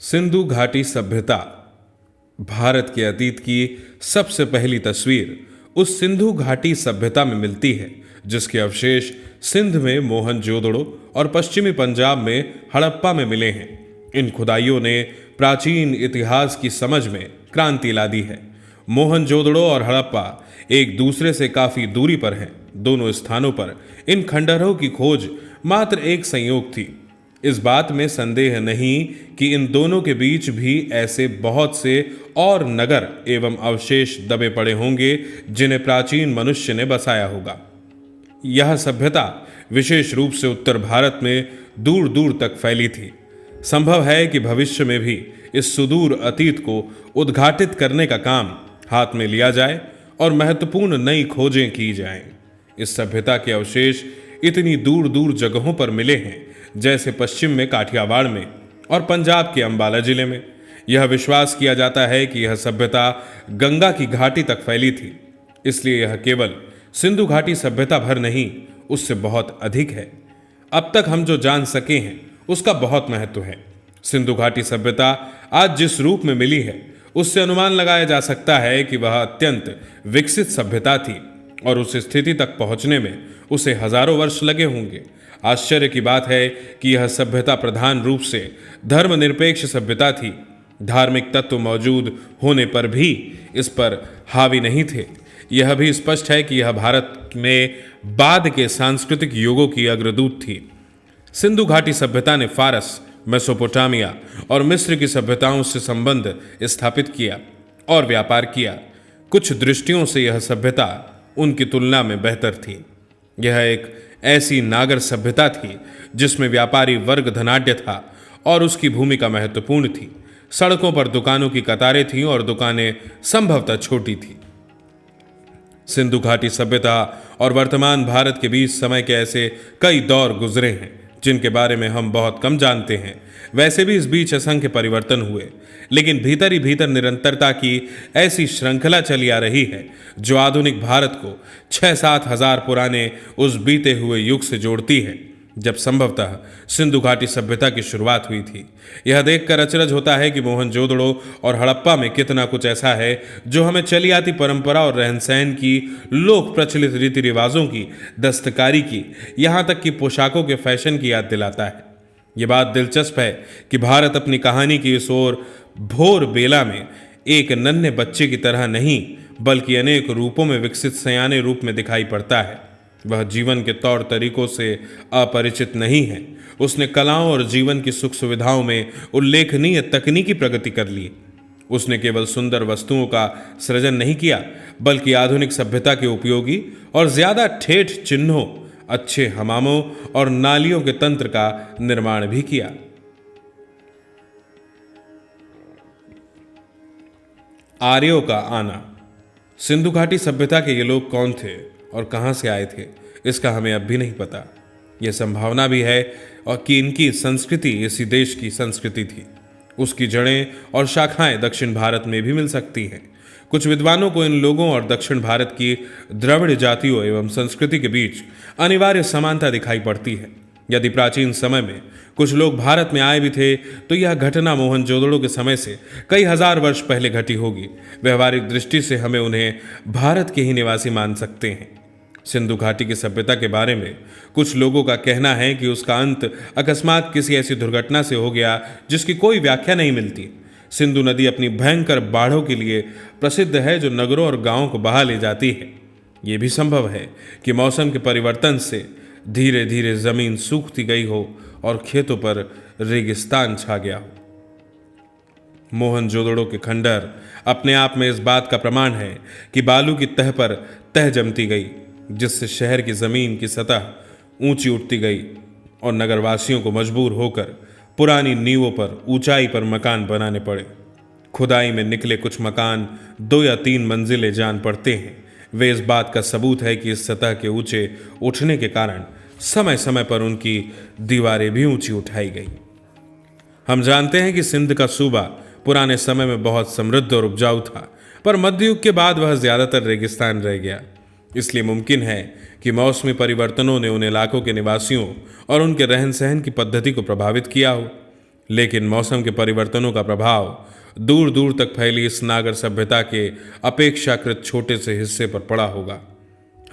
सिंधु घाटी सभ्यता भारत के अतीत की सबसे पहली तस्वीर उस सिंधु घाटी सभ्यता में मिलती है जिसके अवशेष सिंध में मोहनजोदड़ो और पश्चिमी पंजाब में हड़प्पा में मिले हैं। इन खुदाइयों ने प्राचीन इतिहास की समझ में क्रांति ला दी है। मोहनजोदड़ो और हड़प्पा एक दूसरे से काफी दूरी पर हैं। दोनों स्थानों पर इन खंडहरों की खोज मात्र एक संयोग थी। इस बात में संदेह नहीं कि इन दोनों के बीच भी ऐसे बहुत से और नगर एवं अवशेष दबे पड़े होंगे जिन्हें प्राचीन मनुष्य ने बसाया होगा। यह सभ्यता विशेष रूप से उत्तर भारत में दूर दूर तक फैली थी। संभव है कि भविष्य में भी इस सुदूर अतीत को उद्घाटित करने का काम हाथ में लिया जाए और महत्वपूर्ण नई खोजें की जाएं। इस सभ्यता के अवशेष इतनी दूर दूर जगहों पर मिले हैं जैसे पश्चिम में काठियावाड़ में और पंजाब के अंबाला जिले में। यह विश्वास किया जाता है कि यह सभ्यता गंगा की घाटी तक फैली थी, इसलिए यह केवल सिंधु घाटी सभ्यता भर नहीं, उससे बहुत अधिक है। अब तक हम जो जान सके हैं उसका बहुत महत्व है। सिंधु घाटी सभ्यता आज जिस रूप में मिली है उससे अनुमान लगाया जा सकता है कि वह अत्यंत विकसित सभ्यता थी और उस स्थिति तक पहुंचने में उसे हजारों वर्ष लगे होंगे। आश्चर्य की बात है कि यह सभ्यता प्रधान रूप से धर्मनिरपेक्ष सभ्यता थी। धार्मिक तत्व मौजूद होने पर भी इस पर हावी नहीं थे। यह भी स्पष्ट है कि यह भारत में बाद के सांस्कृतिक युगों की अग्रदूत थी। सिंधु घाटी सभ्यता ने फारस, मेसोपोटामिया और मिस्र की सभ्यताओं से संबंध स्थापित किया और व्यापार किया। कुछ दृष्टियों से यह सभ्यता उनकी तुलना में बेहतर थी। यह एक ऐसी नागर सभ्यता थी जिसमें व्यापारी वर्ग धनाढ्य था और उसकी भूमिका महत्वपूर्ण थी। सड़कों पर दुकानों की कतारें थीं और दुकानें संभवतः छोटी थी। सिंधु घाटी सभ्यता और वर्तमान भारत के बीच समय के ऐसे कई दौर गुजरे हैं जिनके बारे में हम बहुत कम जानते हैं। वैसे भी इस बीच असंख्य परिवर्तन हुए, लेकिन भीतर ही भीतर निरंतरता की ऐसी श्रृंखला चली आ रही है जो आधुनिक भारत को 6-7 हजार पुराने उस बीते हुए युग से जोड़ती है जब संभवतः सिंधु घाटी सभ्यता की शुरुआत हुई थी। यह देखकर अचरज होता है कि मोहनजोदड़ो और हड़प्पा में कितना कुछ ऐसा है जो हमें चली आती परंपरा और रहन सहन की, लोक प्रचलित रीति रिवाजों की, दस्तकारी की, यहाँ तक कि पोशाकों के फैशन की याद दिलाता है। ये बात दिलचस्प है कि भारत अपनी कहानी की इस ओर भोर बेला में एक नन्हे बच्चे की तरह नहीं बल्कि अनेक रूपों में विकसित सयाने रूप में दिखाई पड़ता है। वह जीवन के तौर तरीकों से अपरिचित नहीं है। उसने कलाओं और जीवन की सुख सुविधाओं में उल्लेखनीय तकनीकी प्रगति कर ली। उसने केवल सुंदर वस्तुओं का सृजन नहीं किया बल्कि आधुनिक सभ्यता के उपयोगी और ज्यादा ठेठ चिन्हों, अच्छे हमामों और नालियों के तंत्र का निर्माण भी किया। आर्यों का आना। सिंधु घाटी सभ्यता के ये लोग कौन थे और कहां से आए थे, इसका हमें अब भी नहीं पता। यह संभावना भी है और कि इनकी संस्कृति इसी देश की संस्कृति थी। उसकी जड़ें और शाखाएं दक्षिण भारत में भी मिल सकती हैं। कुछ विद्वानों को इन लोगों और दक्षिण भारत की द्रविड़ जातियों एवं संस्कृति के बीच अनिवार्य समानता दिखाई पड़ती है। यदि प्राचीन समय में कुछ लोग भारत में आए भी थे तो यह घटना मोहनजोदड़ो के समय से कई हजार वर्ष पहले घटी होगी। व्यवहारिक दृष्टि से हमें उन्हें भारत के ही निवासी मान सकते हैं। सिंधु घाटी की सभ्यता के बारे में कुछ लोगों का कहना है कि उसका अंत अकस्मात किसी ऐसी दुर्घटना से हो गया जिसकी कोई व्याख्या नहीं मिलती। सिंधु नदी अपनी भयंकर बाढ़ों के लिए प्रसिद्ध है जो नगरों और गांवों को बहा ले जाती है। यह भी संभव है कि मौसम के परिवर्तन से धीरे धीरे जमीन सूखती गई हो और खेतों पर रेगिस्तान छा गया हो। मोहनजोदड़ो के खंडहर अपने आप में इस बात का प्रमाण है कि बालू की तह पर तह जमती गई जिससे शहर की जमीन की सतह ऊंची उठती गई और नगरवासियों को मजबूर होकर पुरानी नींवों पर ऊंचाई पर मकान बनाने पड़े। खुदाई में निकले कुछ मकान 2 या 3 मंजिलें जान पड़ते हैं। वे इस बात का सबूत है कि इस सतह के ऊंचे उठने के कारण समय समय पर उनकी दीवारें भी ऊंची उठाई गई। हम जानते हैं कि सिंध का सूबा पुराने समय में बहुत समृद्ध और उपजाऊ था, पर मध्ययुग के बाद वह ज्यादातर रेगिस्तान रह गया। इसलिए मुमकिन है कि मौसमी परिवर्तनों ने उन इलाकों के निवासियों और उनके रहन सहन की पद्धति को प्रभावित किया हो। लेकिन मौसम के परिवर्तनों का प्रभाव दूर दूर तक फैली इस नागर सभ्यता के अपेक्षाकृत छोटे से हिस्से पर पड़ा होगा।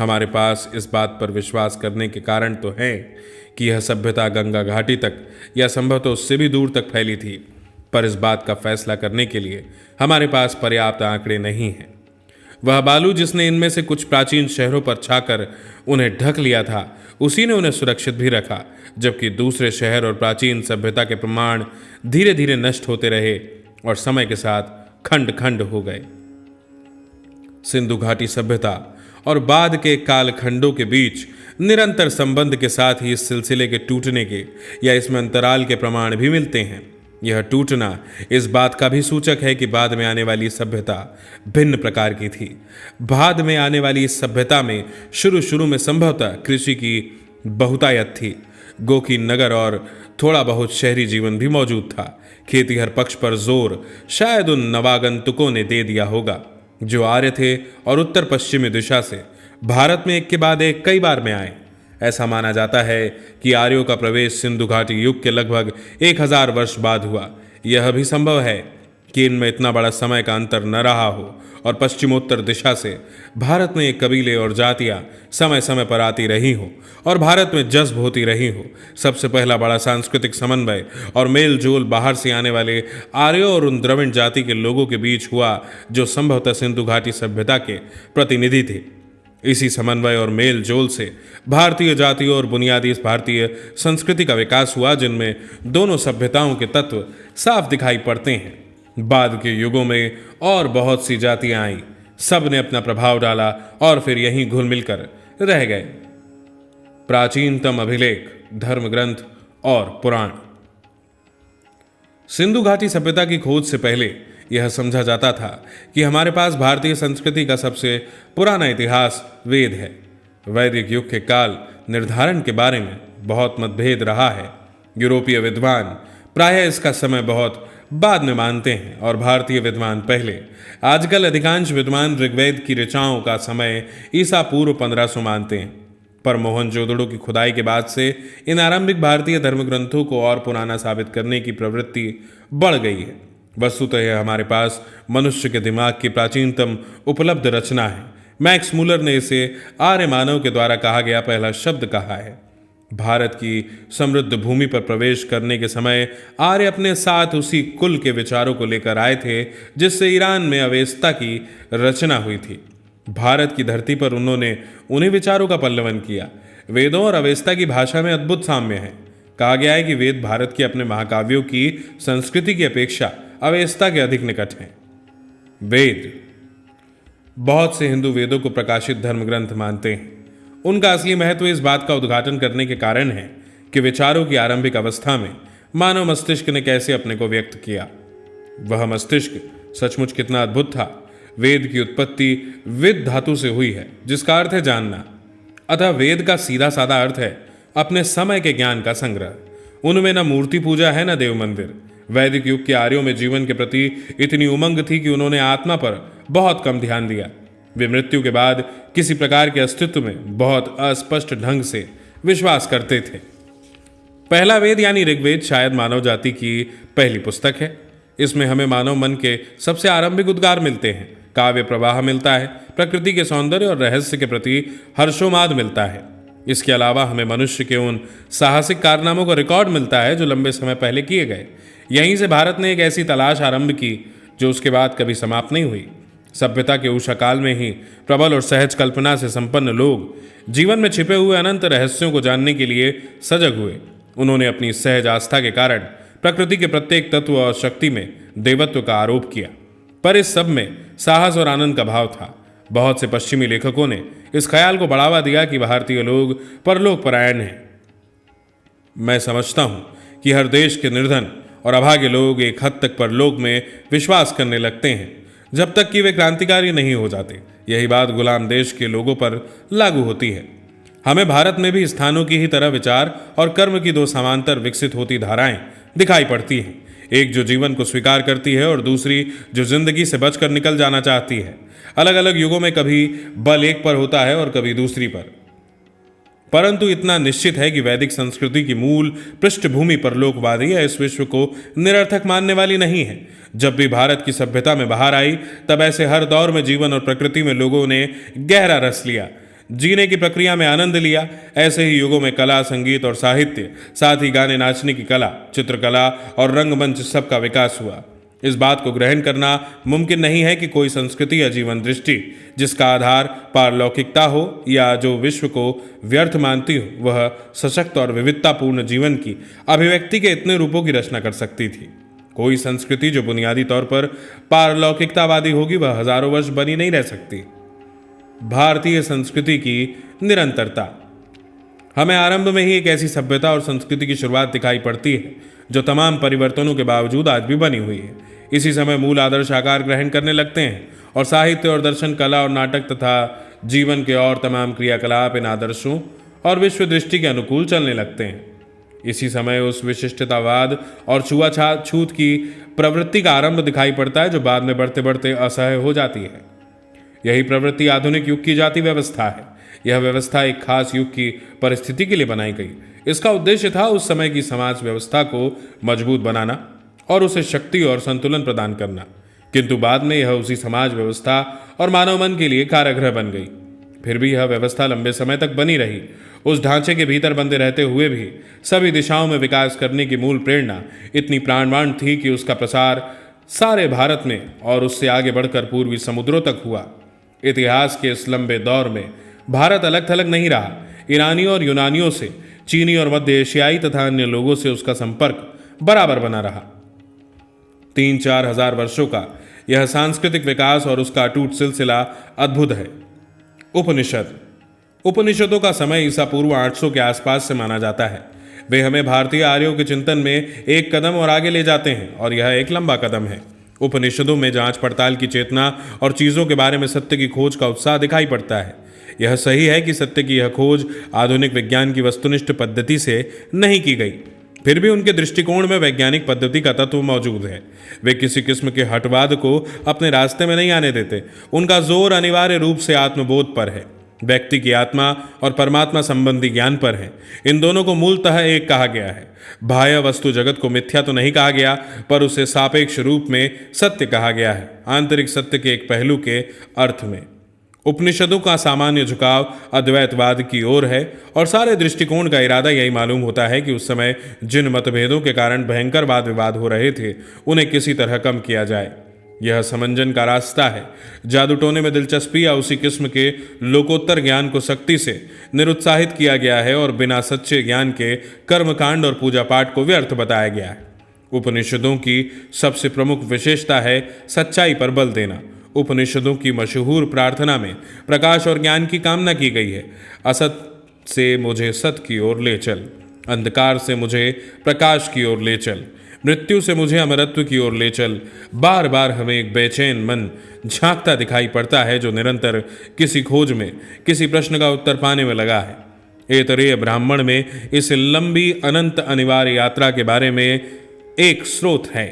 हमारे पास इस बात पर विश्वास करने के कारण तो है कि यह सभ्यता गंगा घाटी तक या संभवतः उससे भी दूर तक फैली थी, पर इस बात का फैसला करने के लिए हमारे पास पर्याप्त आंकड़े नहीं हैं। वह बालू जिसने इनमें से कुछ प्राचीन शहरों पर छाकर उन्हें ढक लिया था, उसी ने उन्हें सुरक्षित भी रखा, जबकि दूसरे शहर और प्राचीन सभ्यता के प्रमाण धीरे धीरे नष्ट होते रहे और समय के साथ खंड खंड हो गए। सिंधु घाटी सभ्यता और बाद के कालखंडों के बीच निरंतर संबंध के साथ ही इस सिलसिले के टूटने के या इसमें अंतराल के प्रमाण भी मिलते हैं। यह टूटना इस बात का भी सूचक है कि बाद में आने वाली सभ्यता भिन्न प्रकार की थी। बाद में आने वाली इस सभ्यता में शुरू में संभवतः कृषि की बहुतायत थी। गोकी नगर और थोड़ा बहुत शहरी जीवन भी मौजूद था। खेती हर पक्ष पर जोर शायद उन नवागंतुकों ने दे दिया होगा जो आर्य थे और उत्तर पश्चिमी दिशा से भारत में एक के बाद एक कई बार में आए। ऐसा माना जाता है कि आर्यों का प्रवेश सिंधु घाटी युग के लगभग 1000 वर्ष बाद हुआ। यह भी संभव है कि इनमें इतना बड़ा समय का अंतर न रहा हो और पश्चिमोत्तर दिशा से भारत में कबीले और जातियां समय समय पर आती रही हो और भारत में जज्ब होती रही हो। सबसे पहला बड़ा सांस्कृतिक समन्वय और मेल जोल बाहर से आने वाले आर्यों और उन द्रविड़ जाति के लोगों के बीच हुआ जो संभवतः सिंधु घाटी सभ्यता के प्रतिनिधि थे। इसी समन्वय और मेल जोल से भारतीय जातियों और बुनियादी भारतीय संस्कृति का विकास हुआ, जिनमें दोनों सभ्यताओं के तत्व साफ दिखाई पड़ते हैं। बाद के युगों में और बहुत सी जातियां आई, सब ने अपना प्रभाव डाला और फिर यहीं घुल मिलकर रह गए। प्राचीनतम अभिलेख, धर्म ग्रंथ और पुराण। सिंधु घाटी सभ्यता की खोज से पहले यह समझा जाता था कि हमारे पास भारतीय संस्कृति का सबसे पुराना इतिहास वेद है। वैदिक युग के काल निर्धारण के बारे में बहुत मतभेद रहा है। यूरोपीय विद्वान प्रायः इसका समय बहुत बाद में मानते हैं और भारतीय विद्वान पहले। आजकल अधिकांश विद्वान ऋग्वेद की ऋचाओं का समय ईसा पूर्व 1500 मानते हैं, पर मोहनजोदड़ो की खुदाई के बाद से इन आरंभिक भारतीय धर्म ग्रंथों को और पुराना साबित करने की प्रवृत्ति बढ़ गई है। वस्तुतः यह हमारे पास मनुष्य के दिमाग की प्राचीनतम उपलब्ध रचना है। मैक्स मूलर ने इसे आर्य मानव के द्वारा कहा गया पहला शब्द कहा है। भारत की समृद्ध भूमि पर प्रवेश करने के समय आर्य अपने साथ उसी कुल के विचारों को लेकर आए थे जिससे ईरान में अवेस्ता की रचना हुई थी। भारत की धरती पर उन्होंने उन्हीं विचारों का पल्लवन किया। वेदों और अवेस्ता की भाषा में अद्भुत साम्य है। कहा गया है कि वेद भारत के अपने महाकाव्यों की संस्कृति की अपेक्षा अवेस्ता के अधिक निकट हैं। वेद, बहुत से हिंदू वेदों को प्रकाशित धर्म ग्रंथ मानते हैं। उनका असली महत्व इस बात का उद्घाटन करने के कारण है कि विचारों की आरंभिक अवस्था में मानव मस्तिष्क ने कैसे अपने को व्यक्त किया। वह मस्तिष्क सचमुच कितना अद्भुत था। वेद की उत्पत्ति विद धातु से हुई है, जिसका अर्थ है जानना। अतः वेद का सीधा साधा अर्थ है अपने समय के ज्ञान का संग्रह। उनमें न मूर्ति पूजा है न देव मंदिर। वैदिक युग के आर्यों में जीवन के प्रति इतनी उमंग थी कि उन्होंने आत्मा पर बहुत कम ध्यान दिया। वे मृत्यु के बाद किसी प्रकार के अस्तित्व में बहुत अस्पष्ट ढंग से विश्वास करते थे। पहला वेद यानी ऋग्वेद शायद मानव जाति की पहली पुस्तक है। इसमें हमें मानव मन के सबसे आरंभिक उद्गार मिलते हैं। काव्य प्रवाह मिलता है, प्रकृति के सौंदर्य और रहस्य के प्रति हर्षोन्माद मिलता है। इसके अलावा हमें मनुष्य के उन साहसिक कारनामों का रिकॉर्ड मिलता है जो लंबे समय पहले किए गए। यहीं से भारत ने एक ऐसी तलाश आरंभ की जो उसके बाद कभी समाप्त नहीं हुई। सभ्यता के उषा काल में ही प्रबल और सहज कल्पना से संपन्न लोग जीवन में छिपे हुए अनंत रहस्यों को जानने के लिए सजग हुए। उन्होंने अपनी सहज आस्था के कारण प्रकृति के प्रत्येक तत्व और शक्ति में देवत्व का आरोप किया, पर इस सब में साहस और आनंद का भाव था। बहुत से पश्चिमी लेखकों ने इस ख्याल को बढ़ावा दिया कि भारतीय लोग परलोक परायण हैं। मैं समझता हूं कि हर देश के निर्धन और अभागे लोग एक हद तक परलोक में विश्वास करने लगते हैं जब तक कि वे क्रांतिकारी नहीं हो जाते। यही बात गुलाम देश के लोगों पर लागू होती है। हमें भारत में भी स्थानों की ही तरह विचार और कर्म की दो समांतर विकसित होती धाराएं दिखाई पड़ती हैं। एक जो जीवन को स्वीकार करती है और दूसरी जो जिंदगी से बचकर निकल जाना चाहती है। अलग अलग युगों में कभी बल एक पर होता है और कभी दूसरी पर। परंतु इतना निश्चित है कि वैदिक संस्कृति की मूल पृष्ठभूमि परलोकवादी या इस विश्व को निरर्थक मानने वाली नहीं है। जब भी भारत की सभ्यता में बाहर आई, तब ऐसे हर दौर में जीवन और प्रकृति में लोगों ने गहरा रस लिया, जीने की प्रक्रिया में आनंद लिया। ऐसे ही युगों में कला, संगीत और साहित्य, साथ ही गाने नाचने की कला, चित्रकला और रंगमंच सबका विकास हुआ। इस बात को ग्रहण करना मुमकिन नहीं है कि कोई संस्कृति या जीवन दृष्टि जिसका आधार पारलौकिकता हो या जो विश्व को व्यर्थ मानती हो, वह सशक्त और विविधतापूर्ण जीवन की अभिव्यक्ति के इतने रूपों की रचना कर सकती थी। कोई संस्कृति जो बुनियादी तौर पर पारलौकिकतावादी होगी, वह हजारों वर्ष बनी नहीं रह सकती। भारतीय संस्कृति की निरंतरता। हमें आरंभ में ही एक ऐसी सभ्यता और संस्कृति की शुरुआत दिखाई पड़ती है जो तमाम परिवर्तनों के बावजूद आज भी बनी हुई है। इसी समय मूल आदर्श आकार ग्रहण करने लगते हैं और साहित्य और दर्शन, कला और नाटक तथा जीवन के और तमाम क्रियाकलाप इन आदर्शों और विश्व दृष्टि के अनुकूल चलने लगते हैं। इसी समय उस विशिष्टतावाद और छूआछूत की प्रवृत्ति का आरंभ दिखाई पड़ता है जो बाद में बढ़ते बढ़ते असह्य हो जाती है। यही प्रवृत्ति आधुनिक युग की जाति व्यवस्था है। यह व्यवस्था एक खास युग की परिस्थिति के लिए बनाई गई। इसका उद्देश्य था उस समय की समाज व्यवस्था को मजबूत बनाना और उसे शक्ति और संतुलन प्रदान करना, किंतु बाद में यह उसी समाज व्यवस्था और मानव मन के लिए कारागृह बन गई। फिर भी यह व्यवस्था लंबे समय तक बनी रही। उस ढांचे के भीतर बंधे रहते हुए भी सभी दिशाओं में विकास करने की मूल प्रेरणा इतनी प्राणवान थी कि उसका प्रसार सारे भारत में और उससे आगे बढ़कर पूर्वी समुद्रों तक हुआ। इतिहास के इस लंबे दौर में भारत अलग थलग नहीं रहा। ईरानियों और यूनानियों से, चीनी और मध्य एशियाई तथा अन्य लोगों से उसका संपर्क बराबर बना रहा। 3-4 हजार वर्षों का यह सांस्कृतिक विकास और उसका अटूट सिलसिला अद्भुत है। उपनिषदों का समय ईसा पूर्व 800 के आसपास से माना जाता है। वे हमें भारतीय आर्यों के चिंतन में एक कदम और आगे ले जाते हैं और यह एक लंबा कदम है। उपनिषदों में जांच पड़ताल की चेतना और चीजों के बारे में सत्य की खोज का उत्साह दिखाई पड़ता है। यह सही है कि सत्य की यह खोज आधुनिक विज्ञान की वस्तुनिष्ठ पद्धति से नहीं की गई, फिर भी उनके दृष्टिकोण में वैज्ञानिक पद्धति का तत्व मौजूद है। वे किसी किस्म के हटवाद को अपने रास्ते में नहीं आने देते। उनका जोर अनिवार्य रूप से आत्मबोध पर है, व्यक्ति की आत्मा और परमात्मा संबंधी ज्ञान पर है। इन दोनों को मूलतः एक कहा गया है। बाह्य वस्तु जगत को मिथ्या तो नहीं कहा गया, पर उसे सापेक्ष रूप में सत्य कहा गया है, आंतरिक सत्य के एक पहलू के अर्थ में। उपनिषदों का सामान्य झुकाव अद्वैतवाद की ओर है और सारे दृष्टिकोण का इरादा यही मालूम होता है कि उस समय जिन मतभेदों के कारण भयंकर वाद विवाद हो रहे थे, उन्हें किसी तरह कम किया जाए। यह समंजन का रास्ता है। जादू टोने में दिलचस्पी या उसी किस्म के लोकोत्तर ज्ञान को सख्ती से निरुत्साहित किया गया है और बिना सच्चे ज्ञान के कर्मकांड और पूजा पाठ को व्यर्थ बताया गया है। उपनिषदों की सबसे प्रमुख विशेषता है सच्चाई पर बल देना। उपनिषदों की मशहूर प्रार्थना में प्रकाश और ज्ञान की कामना की गई है। असत से मुझे सत की ओर ले चल, अंधकार से मुझे प्रकाश की ओर ले चल, मृत्यु से मुझे अमरत्व की ओर ले चल। बार बार हमें एक बेचैन मन झांकता दिखाई पड़ता है जो निरंतर किसी खोज में, किसी प्रश्न का उत्तर पाने में लगा है। ऐतरेय ब्राह्मण में इस लंबी अनंत अनिवार्य यात्रा के बारे में एक स्रोत है।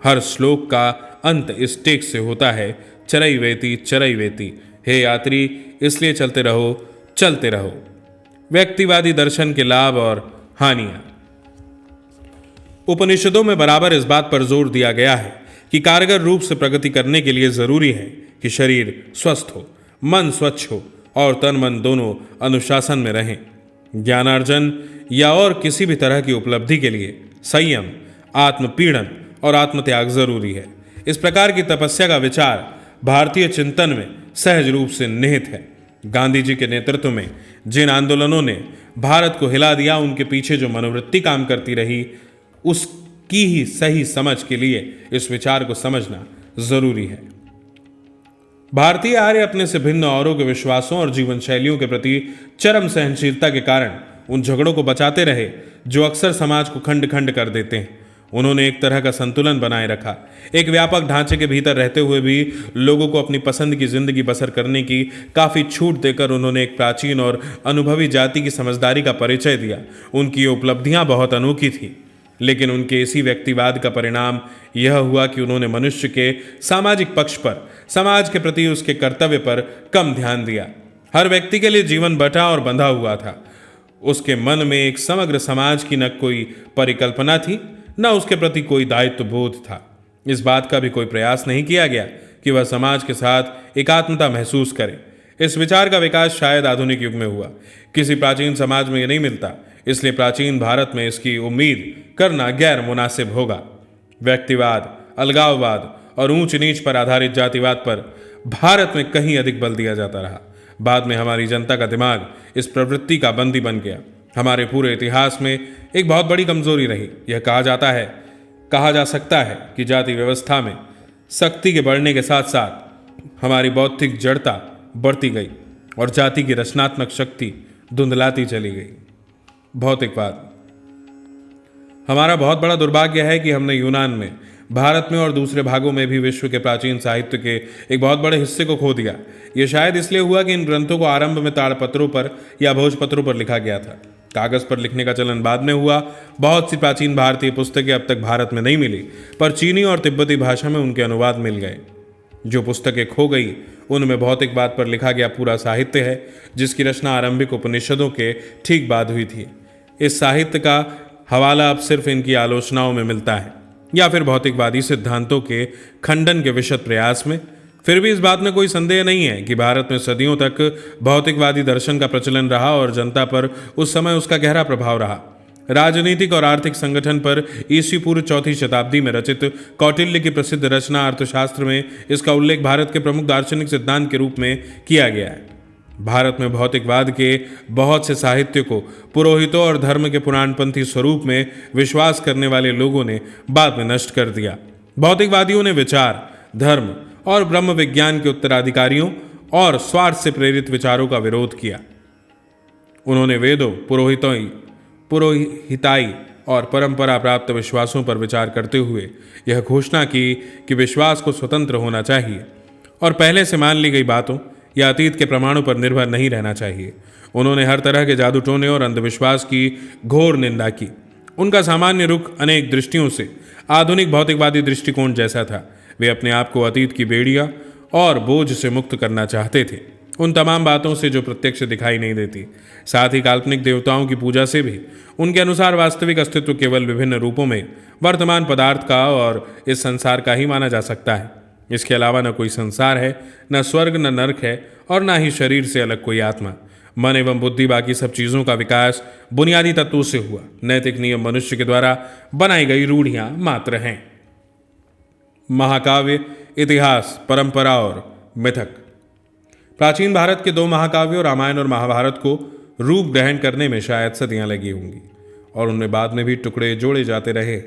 हर श्लोक का अंत इस टेक से होता है, चरैवेति चरैवेति, हे यात्री इसलिए चलते रहो, चलते रहो। व्यक्तिवादी दर्शन के लाभ और हानियां। उपनिषदों में बराबर इस बात पर जोर दिया गया है कि कारगर रूप से प्रगति करने के लिए जरूरी है कि शरीर स्वस्थ हो, मन स्वच्छ हो और तन मन दोनों अनुशासन में रहें। ज्ञानार्जन या और किसी भी तरह की उपलब्धि के लिए संयम, आत्मपीड़न और आत्मत्याग जरूरी है। इस प्रकार की तपस्या का विचार भारतीय चिंतन में सहज रूप से निहित है। गांधी जी के नेतृत्व में जिन आंदोलनों ने भारत को हिला दिया, उनके पीछे जो मनोवृत्ति काम करती रही, उसकी ही सही समझ के लिए इस विचार को समझना जरूरी है। भारतीय आर्य अपने से भिन्न औरों के विश्वासों और जीवन शैलियों के प्रति चरम सहनशीलता के कारण उन झगड़ों को बचाते रहे जो अक्सर समाज को खंड खंड कर देते हैं। उन्होंने एक तरह का संतुलन बनाए रखा। एक व्यापक ढांचे के भीतर रहते हुए भी लोगों को अपनी पसंद की जिंदगी बसर करने की काफी छूट देकर उन्होंने एक प्राचीन और अनुभवी जाति की समझदारी का परिचय दिया। उनकी ये उपलब्धियां बहुत अनोखी थी, लेकिन उनके इसी व्यक्तिवाद का परिणाम यह हुआ कि उन्होंने मनुष्य के सामाजिक पक्ष पर, समाज के प्रति उसके कर्तव्य पर कम ध्यान दिया। हर व्यक्ति के लिए जीवन बटा और बंधा हुआ था। उसके मन में एक समग्र समाज की न कोई परिकल्पना थी, न उसके प्रति कोई दायित्व बोध था। इस बात का भी कोई प्रयास नहीं किया गया कि वह समाज के साथ एकात्मता महसूस करे। इस विचार का विकास शायद आधुनिक युग में हुआ, किसी प्राचीन समाज में यह नहीं मिलता, इसलिए प्राचीन भारत में इसकी उम्मीद करना गैर मुनासिब होगा। व्यक्तिवाद, अलगाववाद और ऊंच नीच पर आधारित जातिवाद पर भारत में कहीं अधिक बल दिया जाता रहा। बाद में हमारी जनता का दिमाग इस प्रवृत्ति का बंदी बन गया। हमारे पूरे इतिहास में एक बहुत बड़ी कमजोरी रही। यह कहा जा सकता है कि जाति व्यवस्था में शक्ति के बढ़ने के साथ साथ हमारी बौद्धिक जड़ता बढ़ती गई और जाति की रचनात्मक शक्ति धुंधलाती चली गई। भौतिकवाद। हमारा बहुत बड़ा दुर्भाग्य है कि हमने यूनान में, भारत में और दूसरे भागों में भी विश्व के प्राचीन साहित्य के एक बहुत बड़े हिस्से को खो दिया। यह शायद इसलिए हुआ कि इन ग्रंथों को आरंभ में ताड़पत्रों पर या भोजपत्रों पर लिखा गया था। कागज पर लिखने का चलन बाद में हुआ। बहुत सी प्राचीन भारतीय पुस्तकें अब तक भारत में नहीं मिली, पर चीनी और तिब्बती भाषा में उनके अनुवाद मिल गए। जो पुस्तकें खो गई उनमें भौतिकवाद पर लिखा गया पूरा साहित्य है, जिसकी रचना आरंभिक उपनिषदों के ठीक बाद हुई थी। इस साहित्य का हवाला अब सिर्फ इनकी आलोचनाओं में मिलता है या फिर भौतिकवादी सिद्धांतों के खंडन के विशद प्रयास में। फिर भी इस बात में कोई संदेह नहीं है कि भारत में सदियों तक भौतिकवादी दर्शन का प्रचलन रहा और जनता पर उस समय उसका गहरा प्रभाव रहा। राजनीतिक और आर्थिक संगठन पर ईस्वी पूर्व 4वीं शताब्दी में रचित कौटिल्य की प्रसिद्ध रचना अर्थशास्त्र में इसका उल्लेख भारत के प्रमुख दार्शनिक सिद्धांत के रूप में किया गया है। भारत में भौतिकवाद के बहुत से साहित्य को पुरोहितों और धर्म के पुराणपंथी स्वरूप में विश्वास करने वाले लोगों ने बाद में नष्ट कर दिया। भौतिकवादियों ने विचार, धर्म और ब्रह्म विज्ञान के उत्तराधिकारियों और स्वार्थ से प्रेरित विचारों का विरोध किया। उन्होंने वेदों, पुरोहिताई और परंपरा प्राप्त विश्वासों पर विचार करते हुए यह घोषणा की कि विश्वास को स्वतंत्र होना चाहिए और पहले से मान ली गई बातों या अतीत के प्रमाणों पर निर्भर नहीं रहना चाहिए। उन्होंने हर तरह के जादू टोने और अंधविश्वास की घोर निंदा की। उनका सामान्य रुख अनेक दृष्टियों से आधुनिक भौतिकवादी दृष्टिकोण जैसा था। वे अपने आप को अतीत की बेड़ियां और बोझ से मुक्त करना चाहते थे, उन तमाम बातों से जो प्रत्यक्ष दिखाई नहीं देती, साथ ही काल्पनिक देवताओं की पूजा से भी। उनके अनुसार वास्तविक अस्तित्व केवल विभिन्न रूपों में वर्तमान पदार्थ का और इस संसार का ही माना जा सकता है। इसके अलावा न कोई संसार है, न स्वर्ग, न नरक है और न ही शरीर से अलग कोई आत्मा। मन एवं बुद्धि, बाकी सब चीजों का विकास बुनियादी तत्वों से हुआ। नैतिक नियम मनुष्य के द्वारा बनाई गई रूढ़ियां मात्र हैं। महाकाव्य, इतिहास, परंपरा और मिथक। प्राचीन भारत के 2 महाकाव्यों रामायण और महाभारत को रूप ग्रहण करने में शायद सदियां लगी होंगी और उनमें बाद में भी टुकड़े जोड़े जाते रहे।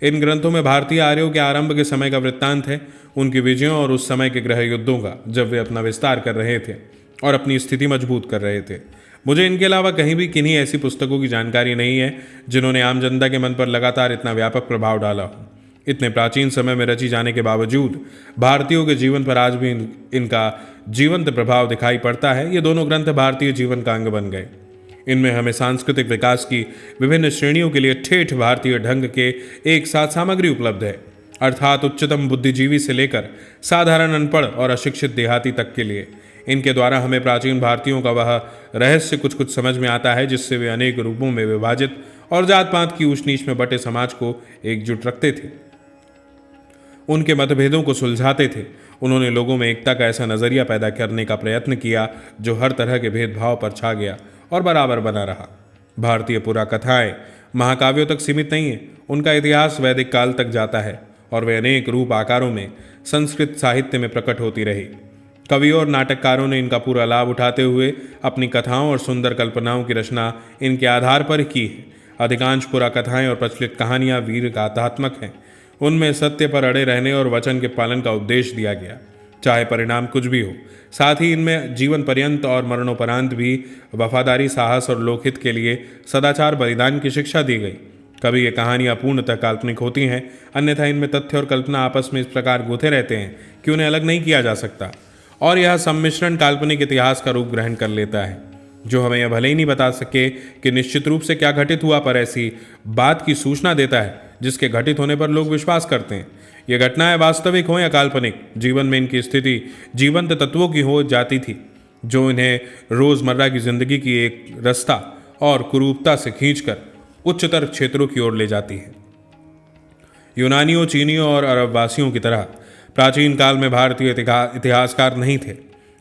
इन ग्रंथों में भारतीय आर्यों के आरंभ के समय का वृत्तांत है, उनकी विजयों और उस समय के ग्रह युद्धों का, जब वे अपना विस्तार कर रहे थे और अपनी स्थिति मजबूत कर रहे थे। मुझे इनके अलावा कहीं भी किन्हीं ऐसी पुस्तकों की जानकारी नहीं है जिन्होंने आम जनता के मन पर लगातार इतना व्यापक प्रभाव डाला हो। इतने प्राचीन समय में रची जाने के बावजूद भारतीयों के जीवन पर आज भी इनका जीवंत प्रभाव दिखाई पड़ता है। ये दोनों ग्रंथ भारतीय जीवन का अंग बन गए। इनमें हमें सांस्कृतिक विकास की विभिन्न श्रेणियों के लिए ठेठ भारतीय ढंग के एक साथ सामग्री उपलब्ध है, अर्थात उच्चतम बुद्धिजीवी से लेकर साधारण अनपढ़ और अशिक्षित देहाती तक के लिए। इनके द्वारा हमें प्राचीन भारतीयों का वह रहस्य कुछ कुछ समझ में आता है जिससे वे अनेक रूपों में विभाजित और जात पात की ऊंच नीच में बटे समाज को एकजुट रखते थे, उनके मतभेदों को सुलझाते थे। उन्होंने लोगों में एकता का ऐसा नजरिया पैदा करने का प्रयत्न किया जो हर तरह के भेदभाव पर छा गया और बराबर बना रहा। भारतीय पुराकथाएं महाकाव्यों तक सीमित नहीं है, उनका इतिहास वैदिक काल तक जाता है और वे अनेक रूप आकारों में संस्कृत साहित्य में प्रकट होती रही। कवियों और नाटककारों ने इनका पूरा लाभ उठाते हुए अपनी कथाओं और सुंदर कल्पनाओं की रचना इनके आधार पर की है। अधिकांश पुराकथाएं और प्रचलित कहानियां वीर गाथात्मक हैं। उनमें सत्य पर अड़े रहने और वचन के पालन का उपदेश दिया गया, चाहे परिणाम कुछ भी हो। साथ ही इनमें जीवन पर्यंत और मरणोपरांत भी वफादारी, साहस और लोकहित के लिए सदाचार बलिदान की शिक्षा दी गई। कभी ये कहानियां पूर्णतः काल्पनिक होती हैं, अन्यथा इनमें तथ्य और कल्पना आपस में इस प्रकार गूंथे रहते हैं कि उन्हें अलग नहीं किया जा सकता और यह सम्मिश्रण काल्पनिक इतिहास का रूप ग्रहण कर लेता है, जो हमें यह भले ही नहीं बता सके कि निश्चित रूप से क्या घटित हुआ, पर ऐसी बात की सूचना देता है जिसके घटित होने पर लोग विश्वास करते हैं। ये घटनाएं वास्तविक हो या काल्पनिक, जीवन में इनकी स्थिति जीवंत तत्वों की हो जाती थी जो इन्हें रोजमर्रा की जिंदगी की एक रास्ता और कुरूपता से खींचकर उच्चतर क्षेत्रों की ओर ले जाती है। यूनानियों, चीनियों और अरबवासियों की तरह प्राचीन काल में भारतीय इतिहासकार नहीं थे।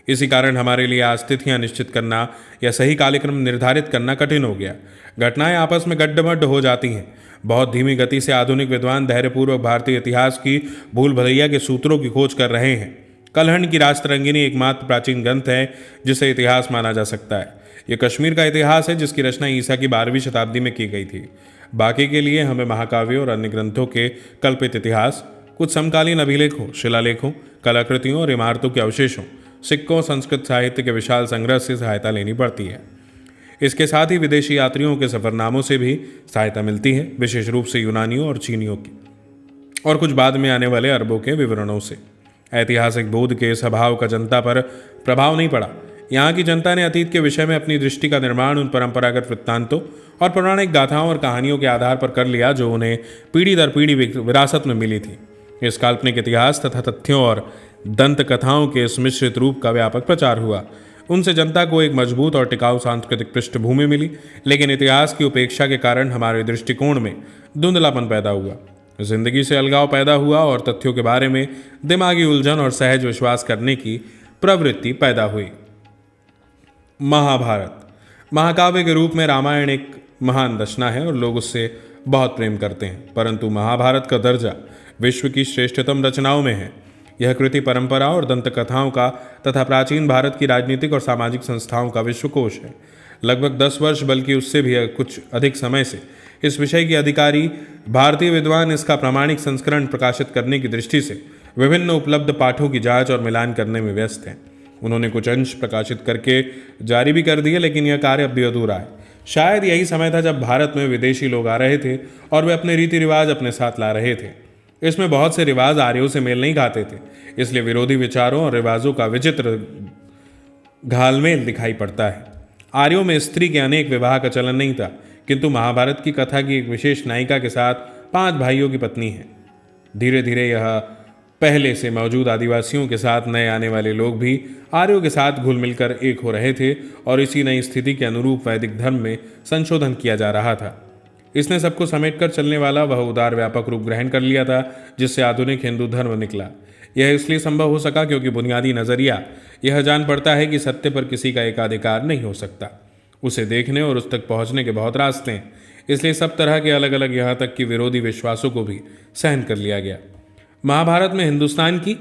इसी कारण हमारे लिए आज तिथियां निश्चित करना या सही कालक्रम निर्धारित करना कठिन हो गया। घटनाएं आपस में गड्ढमड्ढ हो जाती हैं। बहुत धीमी गति से आधुनिक विद्वान धैर्यपूर्वक भारतीय इतिहास की भूल भुलैया के सूत्रों की खोज कर रहे हैं। कलहण की राजतरंगिनी एकमात्र प्राचीन ग्रंथ है जिसे इतिहास माना जा सकता है। यह कश्मीर का इतिहास है जिसकी रचना ईसा की 12वीं शताब्दी में की गई थी। बाकी के लिए हमें महाकाव्यों और अन्य ग्रंथों के कल्पित इतिहास, कुछ समकालीन अभिलेखों, शिलालेखों, कलाकृतियों और इमारतों के अवशेषों, सिक्कों, संस्कृत साहित्य के विशाल संग्रह से सहायता लेनी पड़ती है। इसके साथ ही विदेशी यात्रियों के सफरनामों से भी सहायता मिलती है, विशेष रूप से यूनानियों और चीनियों की, और कुछ बाद में आने वाले अरबों के विवरणों से। ऐतिहासिक बोध के स्वभाव का जनता पर प्रभाव नहीं पड़ा। यहाँ की जनता ने अतीत के विषय में अपनी दृष्टि का निर्माण उन परंपरागत वृत्तांतों और पौराणिक गाथाओं और कहानियों के आधार पर कर लिया जो उन्हें पीढ़ी दर पीढ़ी विरासत में मिली थी। इस काल्पनिक इतिहास तथा तथ्यों और दंत कथाओं के इस मिश्रित रूप का व्यापक प्रचार हुआ। उनसे जनता को एक मजबूत और टिकाऊ सांस्कृतिक पृष्ठभूमि मिली, लेकिन इतिहास की उपेक्षा के कारण हमारे दृष्टिकोण में धुंधलापन पैदा हुआ, जिंदगी से अलगाव पैदा हुआ और तथ्यों के बारे में दिमागी उलझन और सहज विश्वास करने की प्रवृत्ति पैदा हुई। महाभारत महाकाव्य के रूप में रामायण एक महान रचना है और लोग उससे बहुत प्रेम करते हैं, परंतु महाभारत का दर्जा विश्व की श्रेष्ठतम रचनाओं में है। यह कृति परंपरा और दंत कथाओं का तथा प्राचीन भारत की राजनीतिक और सामाजिक संस्थाओं का विश्वकोश है। लगभग 10 वर्ष बल्कि उससे भी कुछ अधिक समय से इस विषय के अधिकारी भारतीय विद्वान इसका प्रामाणिक संस्करण प्रकाशित करने की दृष्टि से विभिन्न उपलब्ध पाठों की जांच और मिलान करने में व्यस्त हैं। उन्होंने कुछ अंश प्रकाशित करके जारी भी कर दिए, लेकिन यह कार्य अब भी अधूरा है। शायद यही समय था जब भारत में विदेशी लोग आ रहे थे और वे अपने रीति रिवाज अपने साथ ला रहे थे। इसमें बहुत से रिवाज आर्यों से मेल नहीं खाते थे, इसलिए विरोधी विचारों और रिवाजों का विचित्र घालमेल दिखाई पड़ता है। आर्यों में स्त्री के अनेक विवाह का चलन नहीं था, किंतु महाभारत की कथा की एक विशेष नायिका के साथ 5 भाइयों की पत्नी है। धीरे धीरे यह पहले से मौजूद आदिवासियों के साथ नए आने वाले लोग भी आर्यों के साथ घुल मिलकर एक हो रहे थे और इसी नई स्थिति के अनुरूप वैदिक धर्म में संशोधन किया जा रहा था। इसने सबको समेटकर चलने वाला वह उदार व्यापक रूप ग्रहण कर लिया था जिससे आधुनिक हिंदू धर्म निकला। यह इसलिए संभव हो सका क्योंकि बुनियादी नजरिया यह जान पड़ता है कि सत्य पर किसी का एकाधिकार नहीं हो सकता। उसे देखने और उस तक पहुंचने के बहुत रास्ते हैं, इसलिए सब तरह के अलग अलग यहाँ तक कि विरोधी विश्वासों को भी सहन कर लिया गया। महाभारत में हिंदुस्तान की,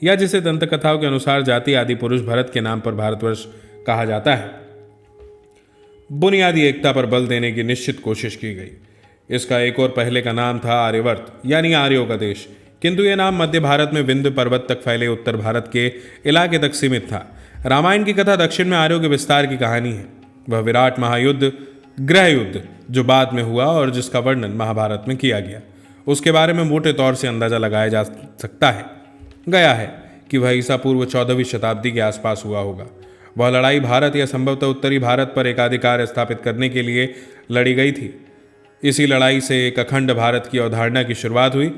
या जिसे दंत कथाओं के अनुसार जाति आदि पुरुष भरत के नाम पर भारतवर्ष कहा जाता है, बुनियादी एकता पर बल देने की निश्चित कोशिश की गई। इसका एक और पहले का नाम था आर्यवर्त, यानी आर्यों का देश, किंतु यह नाम मध्य भारत में विंध्य पर्वत तक फैले उत्तर भारत के इलाके तक सीमित था। रामायण की कथा दक्षिण में आर्यों के विस्तार की कहानी है। वह विराट महायुद्ध, गृह युद्ध, जो बाद में हुआ और जिसका वर्णन महाभारत में किया गया, उसके बारे में मोटे तौर से अंदाजा लगाया जा सकता है गया है कि वह ईसा पूर्व 14वीं शताब्दी के आसपास हुआ होगा। वह लड़ाई भारत या संभवतः उत्तरी भारत पर एकाधिकार स्थापित करने के लिए लड़ी गई थी। इसी लड़ाई से एक अखंड भारत की अवधारणा की शुरुआत हुई।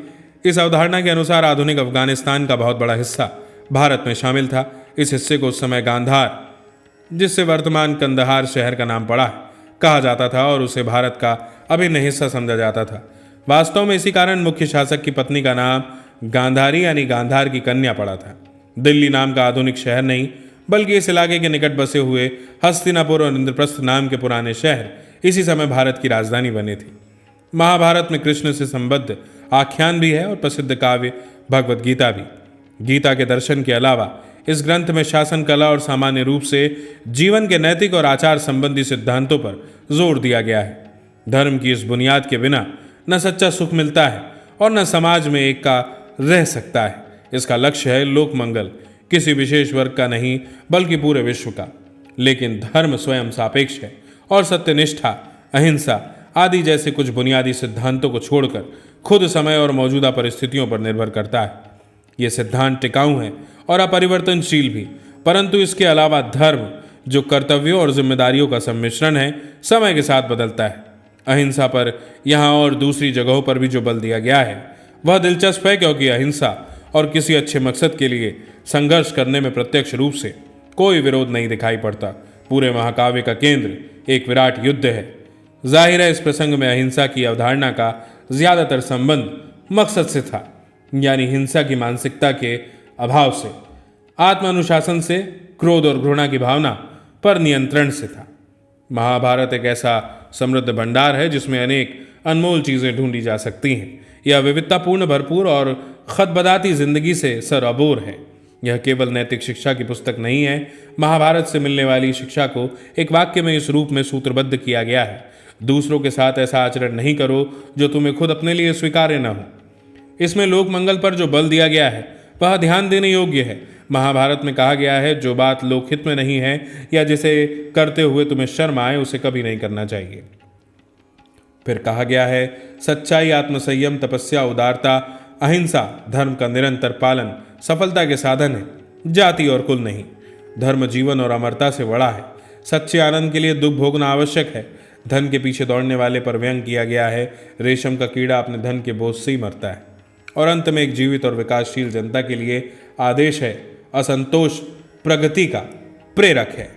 इस अवधारणा के अनुसार आधुनिक अफगानिस्तान का बहुत बड़ा हिस्सा भारत में शामिल था। इस हिस्से को उस समय गांधार, जिससे वर्तमान कंदहार शहर का नाम पड़ा है, कहा जाता था और उसे भारत का अभिन्न हिस्सा समझा जाता था। वास्तव में इसी कारण मुख्य शासक की पत्नी का नाम गांधारी यानी गांधार की कन्या पड़ा था। दिल्ली नाम का आधुनिक शहर नहीं, बल्कि इस इलाके के निकट बसे हुए हस्तिनापुर और इंद्रप्रस्थ नाम के पुराने शहर इसी समय भारत की राजधानी बने थे। महाभारत में कृष्ण से संबद्ध आख्यान भी है और प्रसिद्ध काव्य भगवद गीता भी। गीता के दर्शन के अलावा इस ग्रंथ में शासन कला और सामान्य रूप से जीवन के नैतिक और आचार संबंधी सिद्धांतों पर जोर दिया गया है। धर्म की इस बुनियाद के बिना न सच्चा सुख मिलता है और न समाज में एक का रह सकता है। इसका लक्ष्य है लोक मंगल, किसी विशेष वर्ग का नहीं बल्कि पूरे विश्व का। लेकिन धर्म स्वयं सापेक्ष है और सत्यनिष्ठा, अहिंसा आदि जैसे कुछ बुनियादी सिद्धांतों को छोड़कर खुद समय और मौजूदा परिस्थितियों पर निर्भर करता है। ये सिद्धांत टिकाऊ हैं और अपरिवर्तनशील भी, परंतु इसके अलावा धर्म, जो कर्तव्यों और जिम्मेदारियों का सम्मिश्रण है, समय के साथ बदलता है। अहिंसा पर यहाँ और दूसरी जगहों पर भी जो बल दिया गया है वह दिलचस्प है, क्योंकि अहिंसा और किसी अच्छे मकसद के लिए संघर्ष करने में प्रत्यक्ष रूप से कोई विरोध नहीं दिखाई पड़ता। पूरे महाकाव्य का केंद्र एक विराट युद्ध है। जाहिर है इस प्रसंग में अहिंसा की अवधारणा का ज्यादातर संबंध मकसद से था, यानी हिंसा की मानसिकता के अभाव से, आत्मानुशासन से, क्रोध और घृणा की भावना पर नियंत्रण से था। महाभारत एक ऐसा समृद्ध भंडार है जिसमें अनेक अनमोल चीजें ढूंढी जा सकती हैं। यह विविधतापूर्ण, भरपूर और खतबदाती जिंदगी से सरअबोर है। यह केवल नैतिक शिक्षा की पुस्तक नहीं है। महाभारत से मिलने वाली शिक्षा को एक वाक्य में इस रूप में सूत्रबद्ध किया गया है: दूसरों के साथ ऐसा आचरण नहीं करो जो तुम्हें खुद अपने लिए स्वीकार्य न हो। इसमें लोक मंगल पर जो बल दिया गया है वह ध्यान देने योग्य है। महाभारत में कहा गया है, जो बात लोकहित में नहीं है या जिसे करते हुए तुम्हें शर्म आए उसे कभी नहीं करना चाहिए। फिर कहा गया है, सच्चाई, आत्मसंयम, तपस्या, उदारता, अहिंसा धर्म का निरंतर पालन सफलता के साधन है, जाति और कुल नहीं। धर्म जीवन और अमरता से बड़ा है। सच्चे आनंद के लिए दुख भोगना आवश्यक है। धन के पीछे दौड़ने वाले पर व्यंग किया गया है। रेशम का कीड़ा अपने धन के बोझ से ही मरता है। और अंत में एक जीवित और विकासशील जनता के लिए आदेश है, असंतोष प्रगति का प्रेरक है।